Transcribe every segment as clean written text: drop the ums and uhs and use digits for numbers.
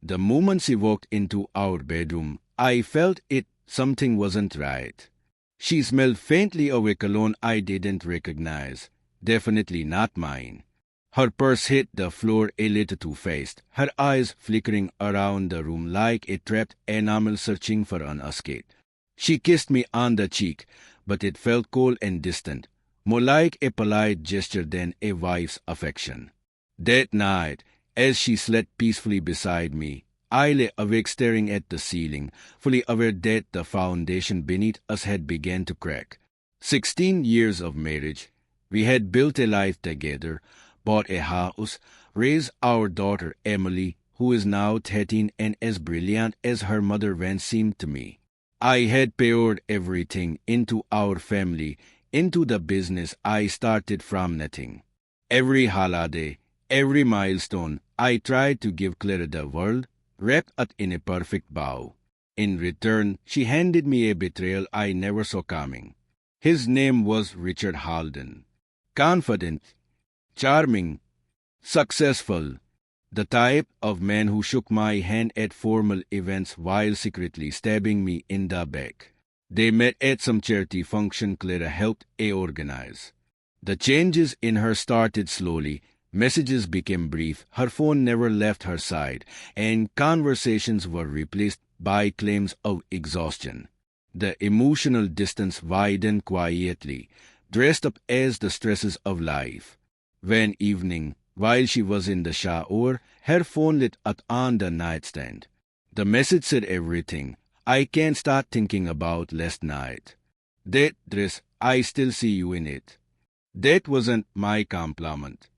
The moment she walked into our bedroom, I felt it. Something wasn't right. She smelled faintly of a cologne I didn't recognize. Definitely not mine. Her purse hit the floor a little too fast, her eyes flickering around the room like a trapped animal searching for an escape. She kissed me on the cheek, but it felt cold and distant, more like a polite gesture than a wife's affection. That night, as she slept peacefully beside me, I lay awake staring at the ceiling, fully aware that the foundation beneath us had begun to crack. 16 years of marriage. We had built a life together, bought a house, raised our daughter Emily, who is now 13 and as brilliant as her mother once seemed to me. I had poured everything into our family, into the business I started from nothing. Every holiday, every milestone, I tried to give Clara the world, wrapped up in a perfect bow. In return, she handed me a betrayal I never saw coming. His name was Richard Halden. Confident, charming, successful. The type of man who shook my hand at formal events while secretly stabbing me in the back. They met at some charity function Clara helped organize. The changes in her started slowly. Messages became brief, her phone never left her side, and conversations were replaced by claims of exhaustion. The emotional distance widened quietly, dressed up as the stresses of life. One evening, while she was in the shower, her phone lit up on the nightstand. The message said everything. I can't start thinking about last night. That dress, I still see you in it. That wasn't my compliment.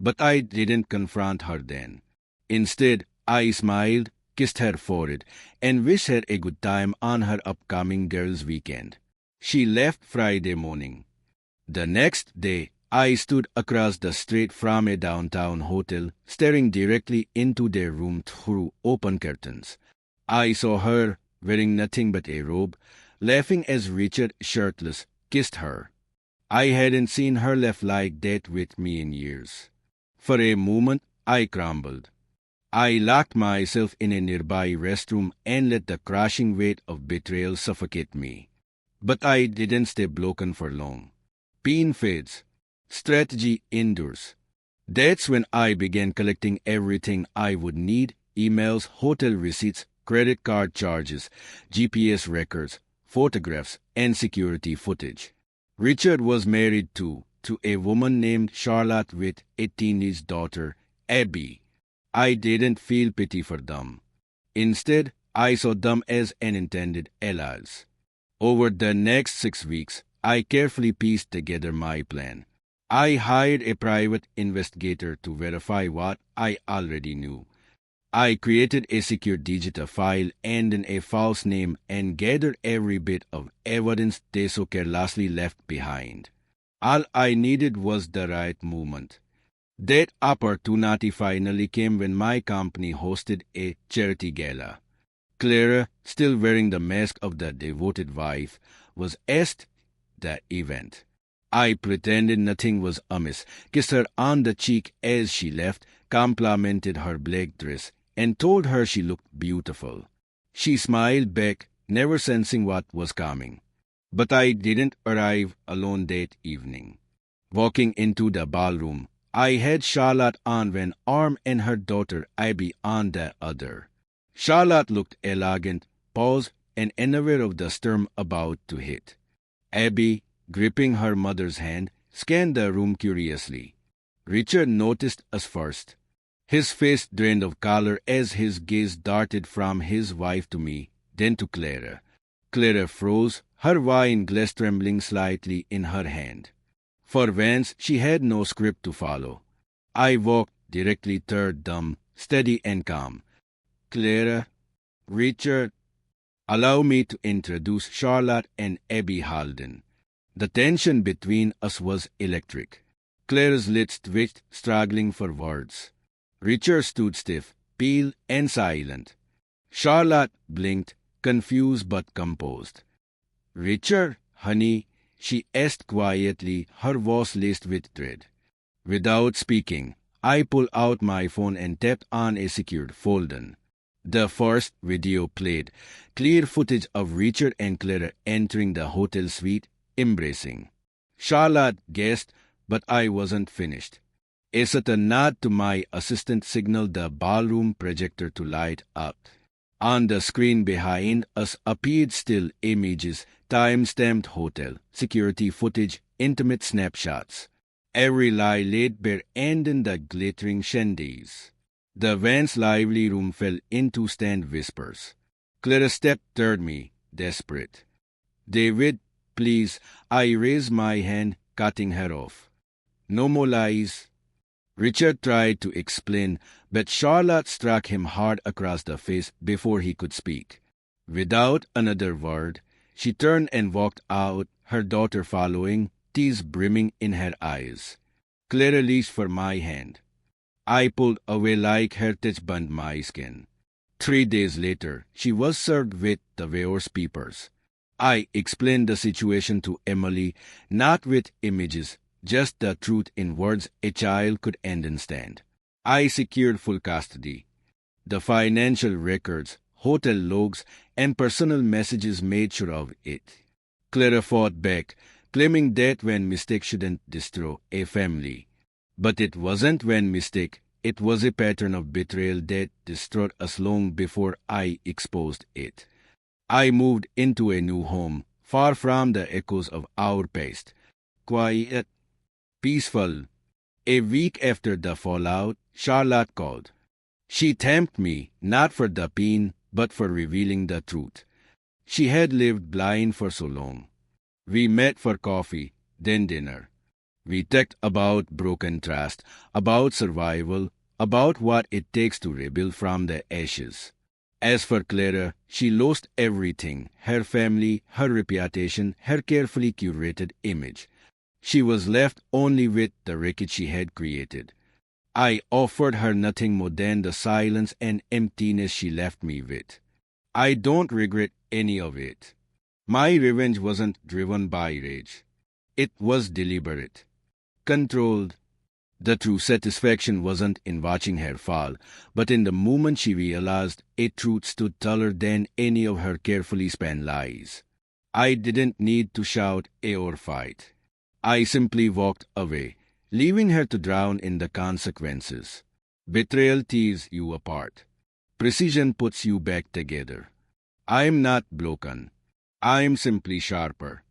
But I didn't confront her then. Instead, I smiled, kissed her forehead, and wished her a good time on her upcoming girls' weekend. She left Friday morning. The next day, I stood across the street from a downtown hotel, staring directly into their room through open curtains. I saw her, wearing nothing but a robe, laughing as Richard, shirtless, kissed her. I hadn't seen her laugh like that with me in years. For a moment, I crumbled. I locked myself in a nearby restroom and let the crushing weight of betrayal suffocate me. But I didn't stay broken for long. Pain fades. Strategy endures. That's when I began collecting everything I would need: emails, hotel receipts, credit card charges, GPS records, photographs, and security footage. Richard was married to a woman named Charlotte with a teenage daughter, Abby. I didn't feel pity for them. Instead, I saw them as unintended allies. Over the next 6 weeks, I carefully pieced together my plan. I hired a private investigator to verify what I already knew. I created a secure digital file and a false name and gathered every bit of evidence they so carelessly left behind. All I needed was the right moment. That opportunity finally came when my company hosted a charity gala. Clara, still wearing the mask of the devoted wife, was asked the event. I pretended nothing was amiss, kissed her on the cheek as she left, complimented her black dress, and told her she looked beautiful. She smiled back, never sensing what was coming. But I didn't arrive alone that evening. Walking into the ballroom, I had Charlotte on one arm and her daughter Abby on the other. Charlotte looked elegant, paused, and unaware of the storm about to hit. Abby, gripping her mother's hand, scanned the room curiously. Richard noticed us first. His face drained of color as his gaze darted from his wife to me, then to Clara. Clara froze, her wine glass trembling slightly in her hand. For once, she had no script to follow. I walked directly toward them, steady and calm. Clara, Richard, allow me to introduce Charlotte and Abby Halden. The tension between us was electric. Clara's lips twitched, struggling for words. Richard stood stiff, pale and silent. Charlotte blinked, confused but composed. "Richard, honey," she asked quietly, her voice laced with dread. Without speaking, I pulled out my phone and tapped on a secured folder. The first video played clear footage of Richard and Clara entering the hotel suite, embracing. Charlotte guessed, but I wasn't finished. As a nod to my assistant signaled the ballroom projector to light up. On the screen behind us appeared still images, time-stamped hotel, security footage, intimate snapshots. Every lie laid bare and in the glittering chandeliers. The Vance lively room fell into stand whispers. Clara stepped toward me, desperate. David, please, I raised my hand, cutting her off. No more lies. Richard tried to explain, but Charlotte struck him hard across the face before he could speak. Without another word, she turned and walked out, her daughter following, tears brimming in her eyes. Clara reached for my hand. I pulled away like her touch burned my skin. 3 days later, she was served with the divorce papers. I explained the situation to Emily, not with images, just the truth in words a child could understand. I secured full custody. The financial records, hotel logs, and personal messages made sure of it. Clara fought back, claiming that one mistake shouldn't destroy a family. But it wasn't one mistake, it was a pattern of betrayal that destroyed us long before I exposed it. I moved into a new home, far from the echoes of our past. Quiet, peaceful. A week after the fallout, Charlotte called. She thanked me, not for the pain, but for revealing the truth. She had lived blind for so long. We met for coffee, then dinner. We talked about broken trust, about survival, about what it takes to rebuild from the ashes. As for Clara, she lost everything, her family, her reputation, her carefully curated image. She was left only with the wreckage she had created. I offered her nothing more than the silence and emptiness she left me with. I don't regret any of it. My revenge wasn't driven by rage. It was deliberate, controlled. The true satisfaction wasn't in watching her fall, but in the moment she realized a truth stood taller than any of her carefully spun lies. I didn't need to shout or fight. I simply walked away, leaving her to drown in the consequences. Betrayal tears you apart. Precision puts you back together. I am not broken. I am simply sharper.